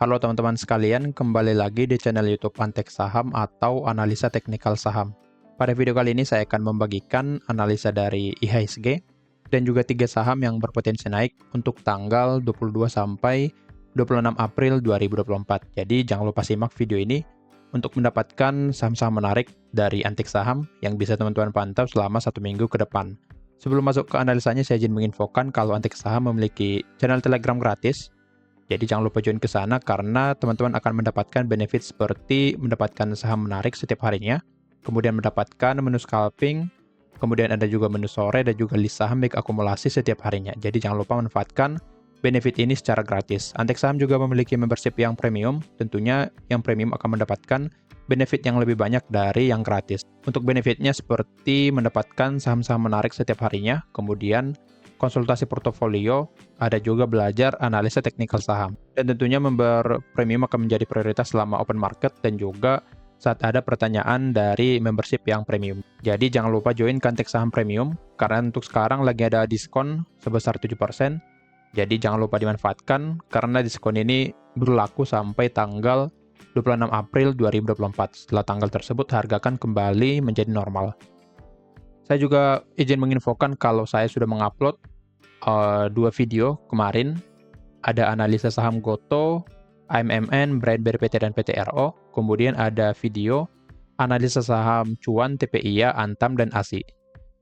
Halo teman-teman sekalian, kembali lagi di channel YouTube Antek Saham atau Analisa Teknikal Saham. Pada video kali ini saya akan membagikan analisa dari IHSG dan juga 3 saham yang berpotensi naik untuk tanggal 22 sampai 26 April 2024. Jadi jangan lupa simak video ini untuk mendapatkan saham-saham menarik dari Antek Saham yang bisa teman-teman pantau selama 1 minggu ke depan. Sebelum masuk ke analisanya, saya izin menginfokan kalau Antek Saham memiliki channel Telegram gratis. Jadi jangan lupa join ke sana karena teman-teman akan mendapatkan benefit seperti mendapatkan saham menarik setiap harinya, kemudian mendapatkan menu scalping, kemudian ada juga menu sore dan juga list saham baik akumulasi setiap harinya. Jadi jangan lupa manfaatkan benefit ini secara gratis. Antek Saham juga memiliki membership yang premium, tentunya yang premium akan mendapatkan benefit yang lebih banyak dari yang gratis. Untuk benefitnya seperti mendapatkan saham-saham menarik setiap harinya, kemudian konsultasi portofolio, ada juga belajar analisa teknikal saham. Dan tentunya member premium akan menjadi prioritas selama open market dan juga saat ada pertanyaan dari membership yang premium. Jadi jangan lupa join Antek Saham Premium, karena untuk sekarang lagi ada diskon sebesar 7%. Jadi jangan lupa dimanfaatkan, karena diskon ini berlaku sampai tanggal 26 April 2024. Setelah tanggal tersebut, harga akan kembali menjadi normal. Saya juga izin menginfokan kalau saya sudah mengupload 2 video kemarin, ada analisa saham Goto, AMMN, BRAND PT dan PTRO, kemudian ada video analisa saham Cuan, TPIA, Antam, dan ASI.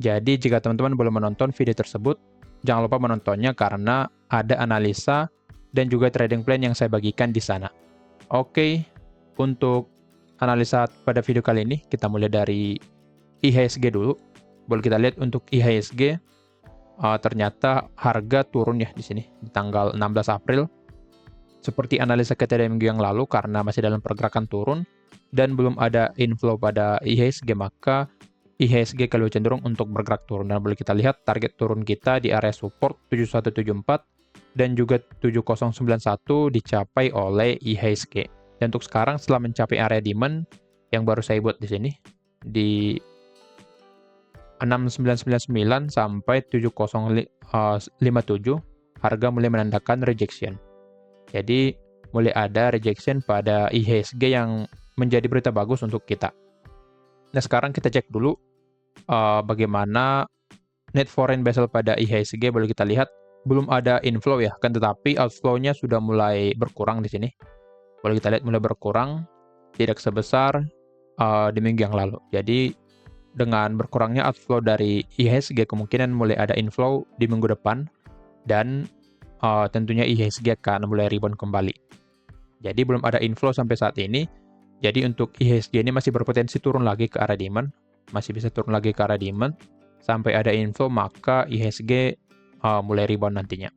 Jadi jika teman-teman belum menonton video tersebut, jangan lupa menontonnya karena ada analisa dan juga trading plan yang saya bagikan di sana. Oke, untuk analisa pada video kali ini, kita mulai dari IHSG dulu. Boleh kita lihat untuk IHSG, ternyata harga turun ya di sini di tanggal 16 April. Seperti analisa kita dari minggu yang lalu, karena masih dalam pergerakan turun dan belum ada inflow pada IHSG, maka IHSG kalau cenderung untuk bergerak turun. Dan boleh kita lihat target turun kita di area support 7174 dan juga 7091 dicapai oleh IHSG. Dan untuk sekarang setelah mencapai area demand yang baru saya buat di sini di 6999 sampai 7057, harga mulai menandakan rejection. Jadi mulai ada rejection pada IHSG yang menjadi berita bagus untuk kita. Nah, sekarang kita cek dulu bagaimana net foreign vessel pada IHSG. Boleh kita lihat belum ada inflow ya, kan, tetapi outflow-nya sudah mulai berkurang di sini. Boleh kita lihat mulai berkurang, tidak sebesar di minggu yang lalu. Jadi dengan berkurangnya outflow dari IHSG, kemungkinan mulai ada inflow di minggu depan, dan tentunya IHSG akan mulai rebound kembali. Jadi belum ada inflow sampai saat ini, jadi untuk IHSG ini masih berpotensi turun lagi ke arah demand, masih bisa turun lagi ke arah demand, sampai ada inflow maka IHSG mulai rebound nantinya.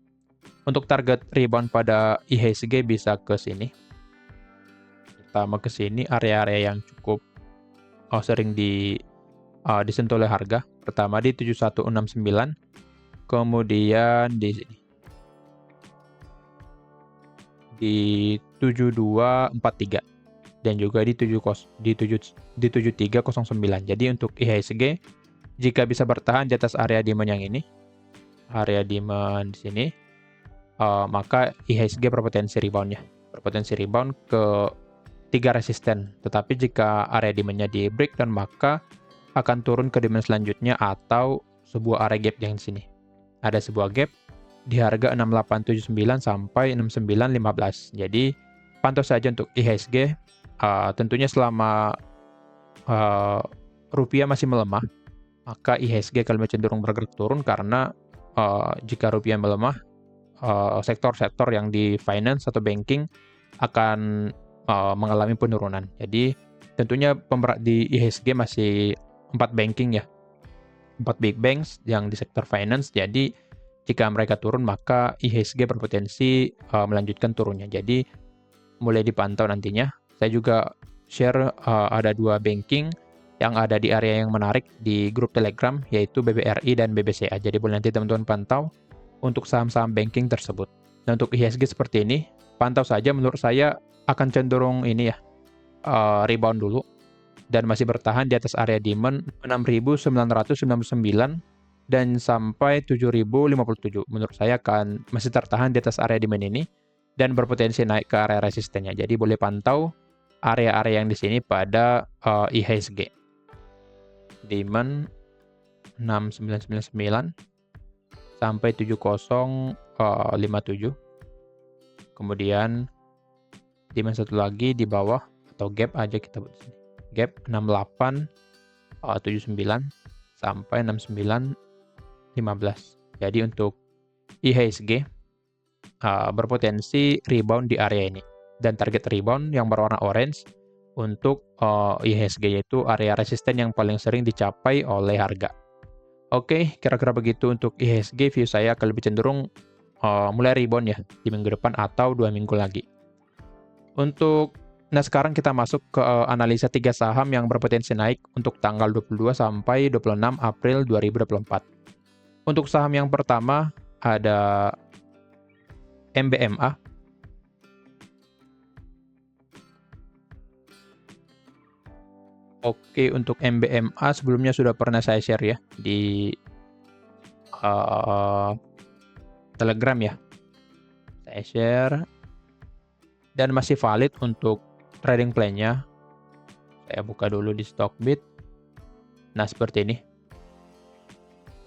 Untuk target rebound pada IHSG bisa ke sini, pertama ke sini, area-area yang cukup sering disentuh oleh harga. Pertama di 7169, kemudian di sini di 7243 dan juga di 7309. Jadi untuk IHSG jika bisa bertahan di atas area demand yang ini, area demand di sini, maka IHSG berpotensi rebound ke 3 resisten. Tetapi jika area demand-nya di breakdown, maka akan turun ke demand selanjutnya atau sebuah area gap yang di sini. Ada sebuah gap di harga 6879 sampai 6915. Jadi pantau saja untuk IHSG. Tentunya selama rupiah masih melemah, maka IHSG kalau cenderung bergerak turun, karena jika rupiah melemah, sektor-sektor yang di finance atau banking akan mengalami penurunan. Jadi tentunya pemberat di IHSG masih 4 banking ya, 4 big banks yang di sektor finance. Jadi jika mereka turun, maka IHSG berpotensi melanjutkan turunnya. Jadi mulai dipantau nantinya. Saya juga share ada 2 banking yang ada di area yang menarik di grup Telegram, yaitu BBRI dan BBCA. Jadi boleh nanti teman-teman pantau untuk saham-saham banking tersebut. Nah, untuk IHSG seperti ini, pantau saja. Menurut saya akan cenderung ini ya, rebound dulu dan masih bertahan di atas area demand 6.999 dan sampai 7.057. Menurut saya akan masih tertahan di atas area demand ini. dan berpotensi naik ke area resistennya. Jadi boleh pantau area-area yang di sini pada IHSG. Demand 6999 sampai 7057. Kemudian demand satu lagi di bawah atau gap aja kita buat di sini. Gap 6879 sampai 6915. Jadi untuk IHSG berpotensi rebound di area ini. Dan target rebound yang berwarna orange untuk IHSG yaitu area resisten yang paling sering dicapai oleh harga. Oke, kira-kira begitu untuk IHSG. View saya akan lebih cenderung mulai rebound ya di minggu depan atau 2 minggu lagi. Nah sekarang kita masuk ke analisa 3 saham yang berpotensi naik untuk tanggal 22 sampai 26 April 2024. Untuk saham yang pertama ada MBMA. Oke, untuk MBMA sebelumnya sudah pernah saya share ya di Telegram ya. Saya share dan masih valid untuk trading plan-nya. Saya buka dulu di Stockbit. Nah, seperti ini.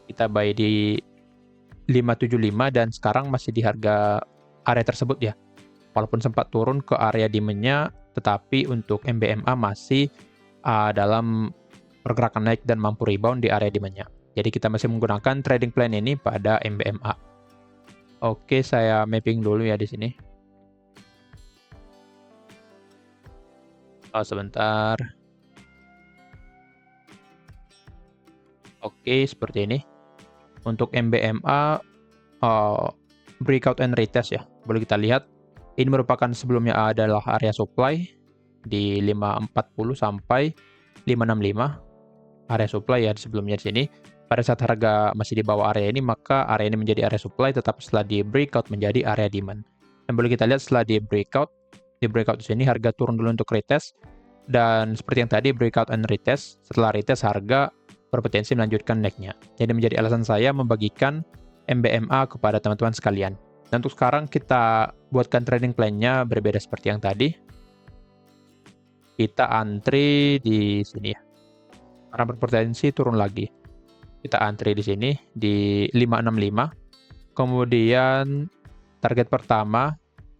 Kita buy di 575 dan sekarang masih di harga area tersebut ya. Walaupun sempat turun ke area demand-nya, tetapi untuk MBMA masih dalam pergerakan naik dan mampu rebound di area demand-nya. Jadi kita masih menggunakan trading plan ini pada MBMA. Oke, saya mapping dulu ya di sini. Sebentar. Oke, seperti ini. Untuk MBMA breakout and retest ya. Boleh kita lihat. Ini merupakan sebelumnya adalah area supply di 540 sampai 565. Area supply ya sebelumnya di sini. Pada saat harga masih di bawah area ini, maka area ini menjadi area supply, tetapi setelah di breakout menjadi area demand. Dan boleh kita lihat setelah di breakout di sini harga turun dulu untuk retest. Dan seperti yang tadi breakout and retest, setelah retest harga berpotensi melanjutkan naiknya. Jadi menjadi alasan saya membagikan MBMA kepada teman-teman sekalian. Dan untuk sekarang kita buatkan trading plan-nya berbeda seperti yang tadi. Kita antri di sini ya. Karena berpotensi turun lagi. Kita antri di sini di 565. Kemudian target pertama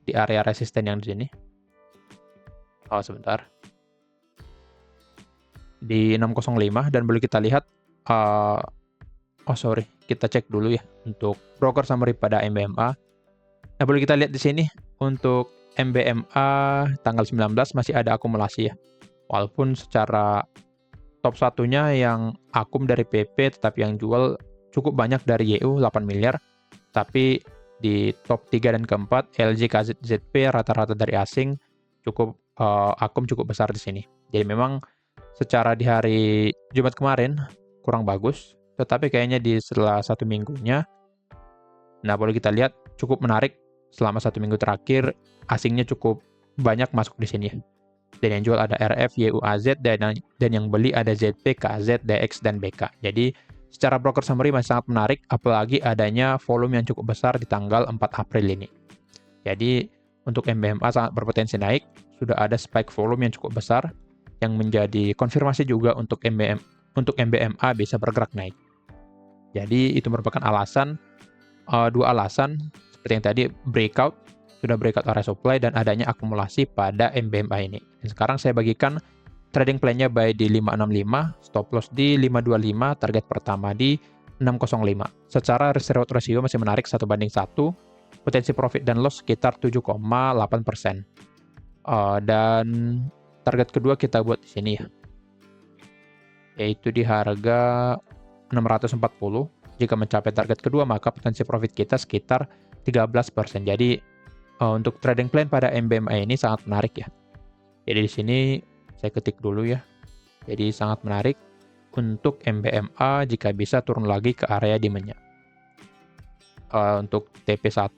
di area resisten yang di sini. Sebentar. Di 605 dan boleh kita lihat kita cek dulu ya untuk broker summary pada MBMA. Nah, boleh kita lihat di sini untuk MBMA tanggal 19 masih ada akumulasi ya. Walaupun secara top satunya yang akum dari PP tetapi yang jual cukup banyak dari YU 8 miliar. Tapi di top 3 dan keempat LG, KZ, ZP rata-rata dari asing cukup akum cukup besar di sini. Jadi memang secara di hari Jumat kemarin kurang bagus, tetapi kayaknya di setelah 1 minggunya, nah boleh kita lihat cukup menarik selama 1 minggu terakhir asingnya cukup banyak masuk di sini. Dan yang jual ada RF, YU, AZ dan yang beli ada ZP, KZ, DX dan BK. Jadi secara broker summary masih sangat menarik, apalagi adanya volume yang cukup besar di tanggal 4 April ini. Jadi untuk MBMA sangat berpotensi naik, sudah ada spike volume yang cukup besar, yang menjadi konfirmasi juga untuk MBMA bisa bergerak naik. Jadi itu merupakan alasan, 2 alasan, seperti yang tadi sudah breakout area supply dan adanya akumulasi pada MBMA ini. Dan sekarang saya bagikan trading plan-nya buy di 565, stop loss di 525, target pertama di 605. Secara risk reward ratio masih menarik 1:1, potensi profit dan loss sekitar 7,8%. Dan target kedua kita buat di sini ya, yaitu di harga 640. Jika mencapai target kedua, maka potensi profit kita sekitar 13%. Jadi untuk trading plan pada MBMA ini sangat menarik ya. Jadi di sini saya ketik dulu ya. Jadi sangat menarik untuk MBMA jika bisa turun lagi ke area demand-nya. Untuk TP1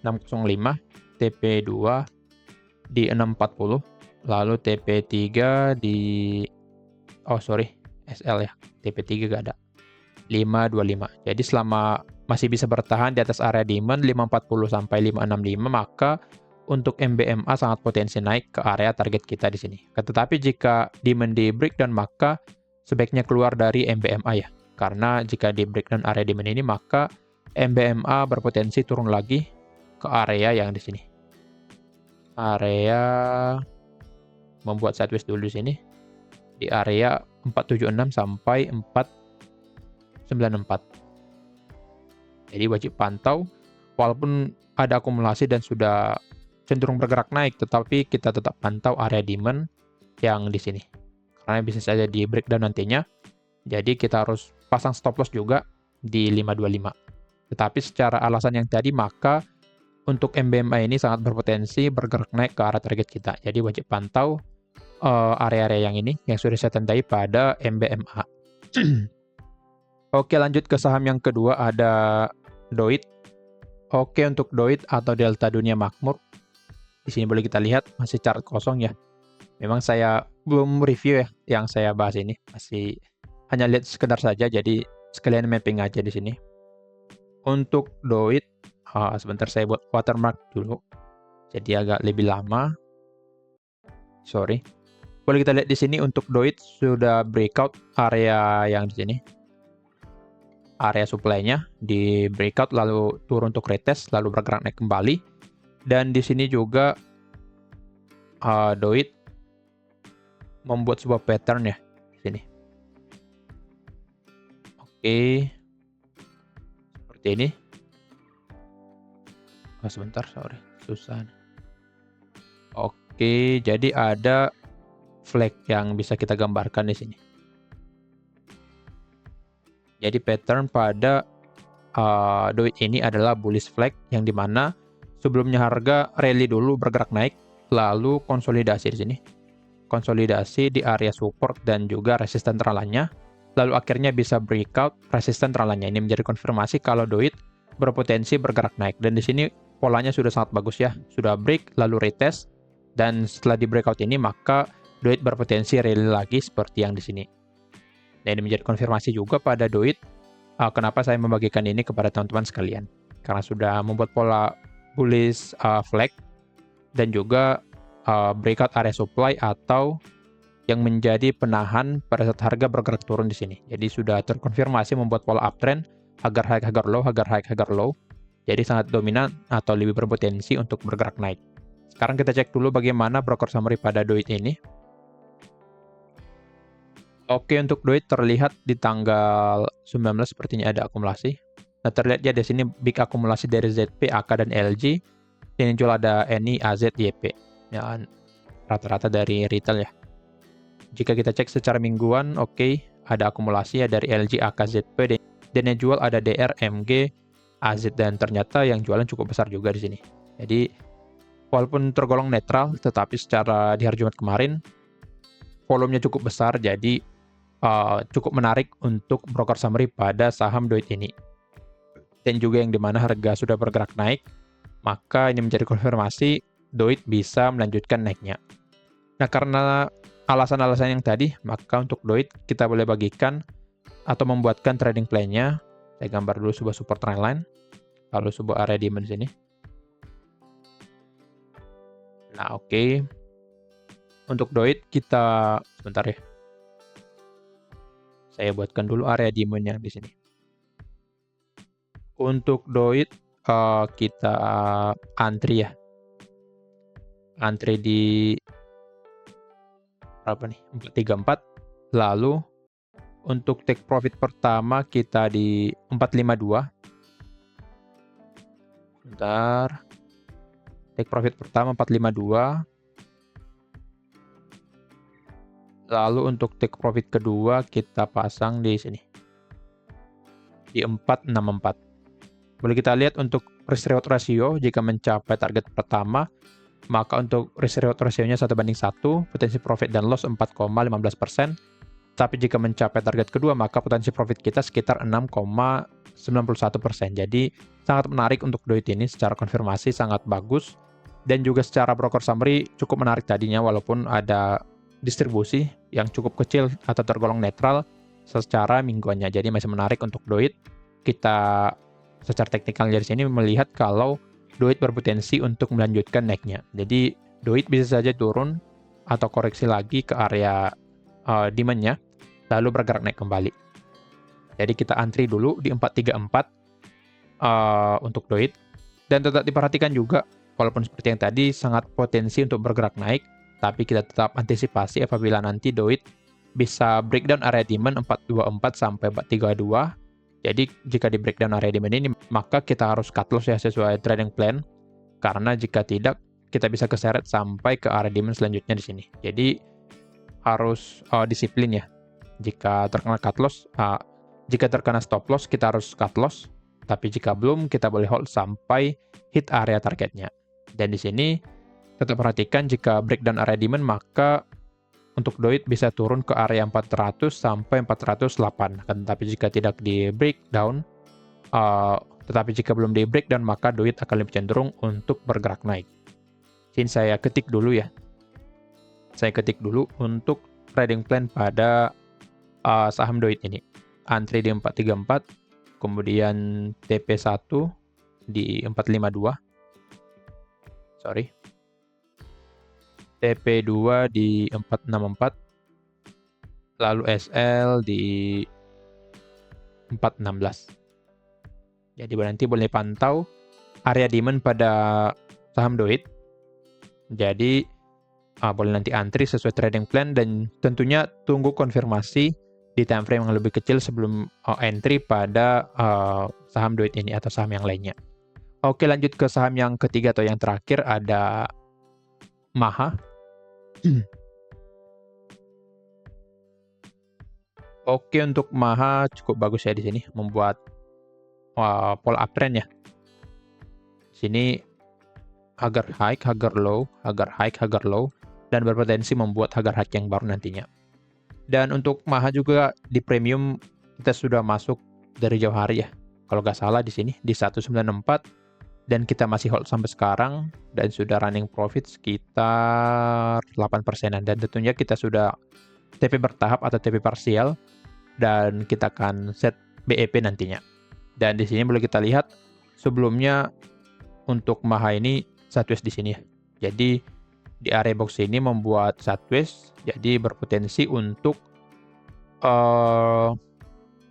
605, TP2 di 640, lalu TP3 di SL ya, TP3 gak ada, 525. Jadi selama masih bisa bertahan di atas area demand 540 sampai 565, maka untuk MBMA sangat potensi naik ke area target kita di sini. Tetapi jika demand di breakdown, maka sebaiknya keluar dari MBMA ya. Karena jika di breakdown area demand ini, maka MBMA berpotensi turun lagi ke area yang di sini. Area membuat sideways dulu di sini. Di area 476 sampai 494. Jadi wajib pantau, walaupun ada akumulasi dan sudah cenderung bergerak naik, tetapi kita tetap pantau area demand yang di sini. Karena bisa saja di breakdown nantinya. Jadi kita harus pasang stop loss juga di 525. Tetapi secara alasan yang tadi, maka untuk MBMA ini sangat berpotensi bergerak naik ke arah target kita. Jadi wajib pantau area-area yang ini yang sudah saya tandai pada MBMA. Oke, lanjut ke saham yang kedua, ada DOIT. Oke, untuk DOIT atau Delta Dunia Makmur, di sini boleh kita lihat masih chart kosong ya. Memang saya belum review ya yang saya bahas ini, masih hanya lihat sekedar saja, jadi sekalian mapping aja di sini. Untuk DOIT, sebentar saya buat watermark dulu, jadi agak lebih lama. Sorry. Boleh kita lihat di sini untuk DOIT sudah breakout area yang di sini. Area supply-nya di breakout lalu turun untuk retest lalu bergerak naik kembali. Dan di sini juga DOIT membuat sebuah pattern ya di sini. Oke. Seperti ini. Sebentar, sorry, susah. Oke, jadi ada flag yang bisa kita gambarkan di sini. Jadi pattern pada DOIT ini adalah bullish flag, yang dimana sebelumnya harga rally dulu bergerak naik, lalu konsolidasi di sini. Konsolidasi di area support dan juga resisten trendline-nya, lalu akhirnya bisa breakout resisten trendline-nya. Ini menjadi konfirmasi kalau DOIT berpotensi bergerak naik. Dan di sini polanya sudah sangat bagus ya, sudah break lalu retest, dan setelah di breakout ini maka DOIT berpotensi rally lagi seperti yang di sini. Dan ini menjadi konfirmasi juga pada DOIT kenapa saya membagikan ini kepada teman-teman sekalian. Karena sudah membuat pola bullish flag dan juga breakout area supply atau yang menjadi penahan pada saat harga bergerak turun di sini. Jadi sudah terkonfirmasi membuat pola uptrend, agar high, agar low, agar high, agar low. Jadi sangat dominan atau lebih berpotensi untuk bergerak naik. Sekarang kita cek dulu bagaimana broker summary pada DOIT ini. Oke, untuk DOIT terlihat di tanggal 19 sepertinya ada akumulasi. Nah, terlihat ya di sini big akumulasi dari ZP, AK, dan LG. Ini juga ada NI, AZ, YP. Ya, rata-rata dari retail ya. Jika kita cek secara mingguan, oke, ada akumulasi ya dari LG, AK, ZP, dan yang jual ada DR, MG, AZ, dan ternyata yang jualan cukup besar juga di sini. Jadi, walaupun tergolong netral, tetapi secara di hari Jumat kemarin, volumenya cukup besar, jadi cukup menarik untuk broker summary pada saham DOIT ini. Dan juga yang dimana harga sudah bergerak naik, maka ini menjadi konfirmasi DOIT bisa melanjutkan naiknya. Nah, karena alasan-alasan yang tadi, maka untuk DOIT kita boleh bagikan atau membuatkan trading plan-nya. Saya gambar dulu sebuah support trendline, lalu sebuah area demand di sini. Nah, oke. Untuk DOIT kita sebentar ya. Saya buatkan dulu area demand yang di sini. Untuk DOIT kita antri ya. Antri di berapa nih? 434. Lalu untuk take profit pertama kita di 452. Bentar. Take profit pertama 452. Lalu untuk take profit kedua kita pasang di sini. Di 464. Boleh kita lihat untuk risk reward ratio, jika mencapai target pertama, maka untuk risk reward ratio-nya 1:1, potensi profit dan loss 4,15%. Tapi jika mencapai target kedua, maka potensi profit kita sekitar 6,91%. Jadi sangat menarik untuk DOIT ini, secara konfirmasi sangat bagus. Dan juga secara broker summary cukup menarik tadinya, walaupun ada distribusi yang cukup kecil atau tergolong netral secara mingguannya. Jadi masih menarik untuk DOIT. Kita secara teknikal dari sini melihat kalau Doit berpotensi untuk melanjutkan naiknya. Jadi Doit bisa saja turun atau koreksi lagi ke area demand-nya, lalu bergerak naik kembali. Jadi kita antri dulu di 434 untuk Doit. Dan tetap diperhatikan juga, walaupun seperti yang tadi sangat potensi untuk bergerak naik, tapi kita tetap antisipasi apabila nanti Doit bisa breakdown area demand 424 sampai 432. Jadi jika di breakdown area demand ini, maka kita harus cut loss ya sesuai trading plan. Karena jika tidak, kita bisa keseret sampai ke area demand selanjutnya di sini. Jadi harus disiplin ya. Jika terkena cut loss, jika terkena stop loss, kita harus cut loss. Tapi jika belum, kita boleh hold sampai hit area targetnya. Dan di sini tetap perhatikan jika breakdown area demand, maka untuk Doit bisa turun ke area 400 sampai 408. Tetapi jika tidak di breakdown, tetapi jika belum di breakdown, maka Doit akan lebih cenderung untuk bergerak naik. Sini saya ketik dulu ya. Saya ketik dulu untuk trading plan pada saham Doit ini. Antri di 434, kemudian TP1 di 452. Sorry. TP2 di 464, lalu SL di 416. Jadi nanti boleh pantau area demand pada saham Doit. Jadi boleh nanti antri sesuai trading plan dan tentunya tunggu konfirmasi di time frame yang lebih kecil sebelum entry pada saham Doit ini atau saham yang lainnya. Oke, lanjut ke saham yang ketiga atau yang terakhir, ada Maha. Oke, untuk Maha cukup bagus ya di sini, membuat pola uptrend ya. Sini agar high, agar low, agar high, agar low, dan berpotensi membuat agar high yang baru nantinya. Dan untuk Maha juga di premium kita sudah masuk dari jauh hari ya. Kalau nggak salah di sini di 194. Dan kita masih hold sampai sekarang dan sudah running profit sekitar 8%-an. Dan tentunya kita sudah TP bertahap atau TP parsial dan kita akan set BEP nantinya. Dan di sini boleh kita lihat sebelumnya untuk Maha ini sideways di sini ya. Jadi di area box ini membuat sideways, jadi berpotensi untuk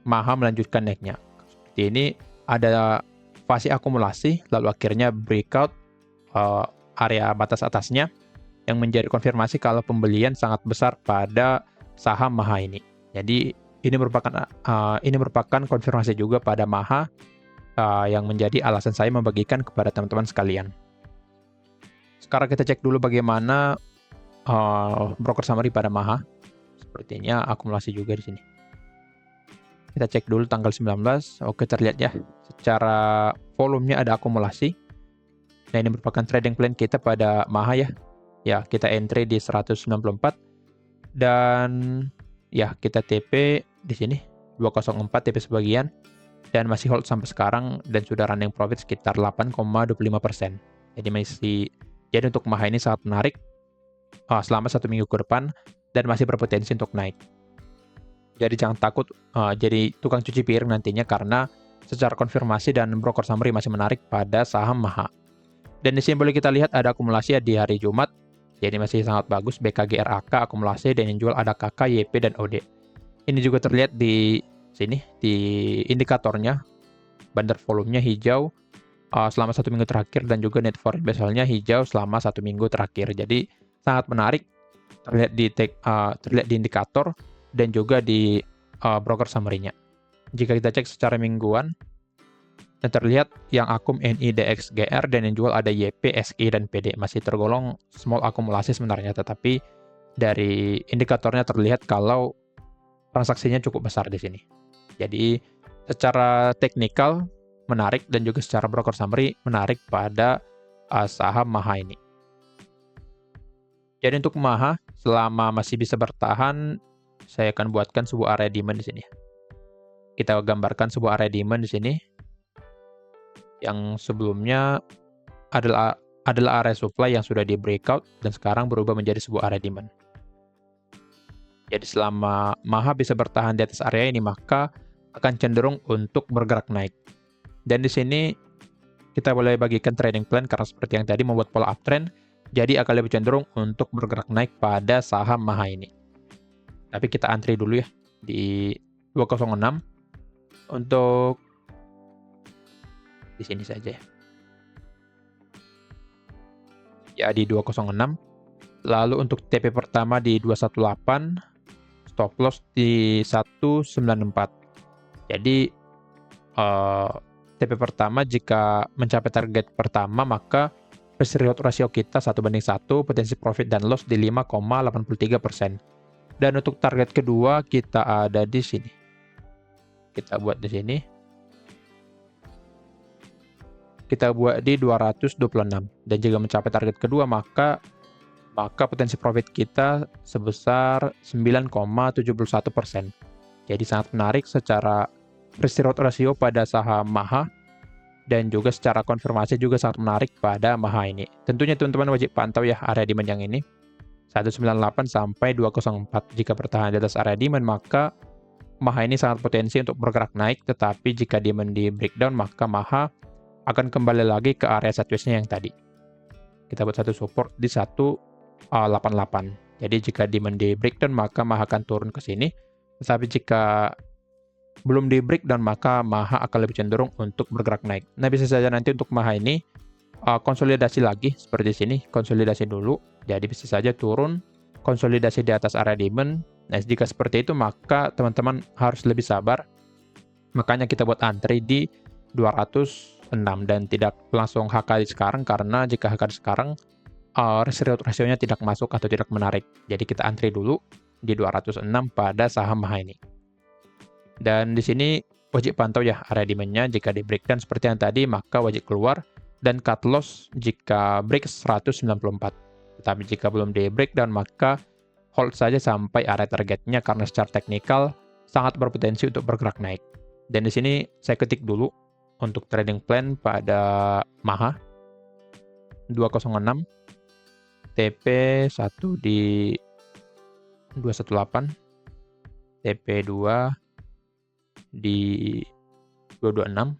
Maha melanjutkan naiknya. Seperti ini ada fase akumulasi, lalu akhirnya breakout area batas atasnya yang menjadi konfirmasi kalau pembelian sangat besar pada saham Maha ini. Jadi ini merupakan konfirmasi juga pada Maha yang menjadi alasan saya membagikan kepada teman-teman sekalian. Sekarang kita cek dulu bagaimana broker summary pada Maha. Sepertinya akumulasi juga di sini. Kita cek dulu tanggal 19. Oke, terlihat ya. Secara volumenya ada akumulasi. Nah, ini merupakan trading plan kita pada Maha ya. Ya, kita entry di 194. Dan ya, kita TP di sini 204 TP sebagian. Dan masih hold sampai sekarang dan sudah running profit sekitar 8,25%. Jadi untuk Maha ini sangat menarik selama 1 minggu ke depan dan masih berpotensi untuk naik. Jadi jangan takut jadi tukang cuci piring nantinya karena secara konfirmasi dan broker summary masih menarik pada saham Maha. Dan di sini boleh kita lihat ada akumulasi di hari Jumat. Jadi masih sangat bagus BKG RAK akumulasi dan yang jual ada KK, YP dan OD. Ini juga terlihat di sini di indikatornya. Bandar volumenya hijau selama 1 minggu terakhir dan juga net foreign bezelnya hijau selama 1 minggu terakhir. Jadi sangat menarik terlihat di indikator dan juga di broker summary-nya. Jika kita cek secara mingguan, dan terlihat yang akum NIDXGR dan yang jual ada YP, SI, dan PD. Masih tergolong small akumulasi sebenarnya, tetapi dari indikatornya terlihat kalau transaksinya cukup besar di sini. Jadi secara teknikal menarik dan juga secara broker summary menarik pada saham Maha ini. Jadi untuk Maha, selama masih bisa bertahan, saya akan buatkan sebuah area demand di sini. Kita gambarkan sebuah area demand di sini. Yang sebelumnya adalah area supply yang sudah di breakout dan sekarang berubah menjadi sebuah area demand. Jadi selama Maha bisa bertahan di atas area ini, maka akan cenderung untuk bergerak naik. Dan di sini kita boleh bagikan trading plan karena seperti yang tadi membuat pola uptrend, jadi akan lebih cenderung untuk bergerak naik pada saham Maha ini. Tapi kita antri dulu ya di 206 untuk di sini saja ya. Ya di 206. Lalu untuk TP pertama di 218, stop loss di 194. Jadi TP pertama jika mencapai target pertama maka risk reward ratio kita 1:1, potensi profit dan loss di 5,83%. Dan untuk target kedua kita ada di sini. Kita buat di sini. Kita buat di 226. Dan jika mencapai target kedua maka potensi profit kita sebesar 9,71%. Jadi sangat menarik secara risk reward ratio pada saham Maha dan juga secara konfirmasi juga sangat menarik pada Maha ini. Tentunya teman-teman wajib pantau ya area demand yang ini. 198 sampai 204. Jika bertahan di atas area demand maka Maha ini sangat potensi untuk bergerak naik, tetapi jika demand di breakdown maka Maha akan kembali lagi ke area sideways-nya yang tadi. Kita buat satu support di 188. Jadi jika demand di breakdown maka Maha akan turun ke sini, tetapi jika belum di breakdown maka Maha akan lebih cenderung untuk bergerak naik. Nah, bisa saja nanti untuk Maha ini konsolidasi lagi seperti sini, konsolidasi dulu. Jadi bisa saja turun, konsolidasi di atas area demand. Nah, jika seperti itu maka teman-teman harus lebih sabar. Makanya kita buat antri di 206 dan tidak langsung HK di sekarang, karena jika HK di sekarang risk reward ratio-nya tidak masuk atau tidak menarik. Jadi kita antri dulu di 206 pada saham Maha ini. Dan di sini wajib pantau ya area demand-nya. Jika di breakdown seperti yang tadi maka wajib keluar, dan cut loss jika break 194. Tetapi jika belum di breakdown maka hold saja sampai area targetnya karena secara teknikal sangat berpotensi untuk bergerak naik. Dan di sini saya ketik dulu untuk trading plan pada Maha 206, TP 1 di 218, TP 2 di 226,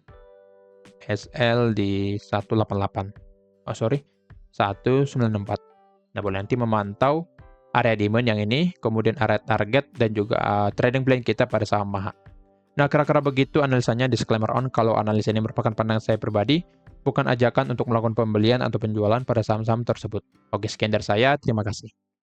SL di 188. 194. Nah, boleh nanti memantau area demand yang ini, kemudian area target dan juga trading plan kita pada saham Maha. Nah, kira-kira begitu analisanya. Disclaimer on, kalau analisa ini merupakan pandangan saya pribadi, bukan ajakan untuk melakukan pembelian atau penjualan pada saham-saham tersebut. Oke, sekian dari saya. Terima kasih.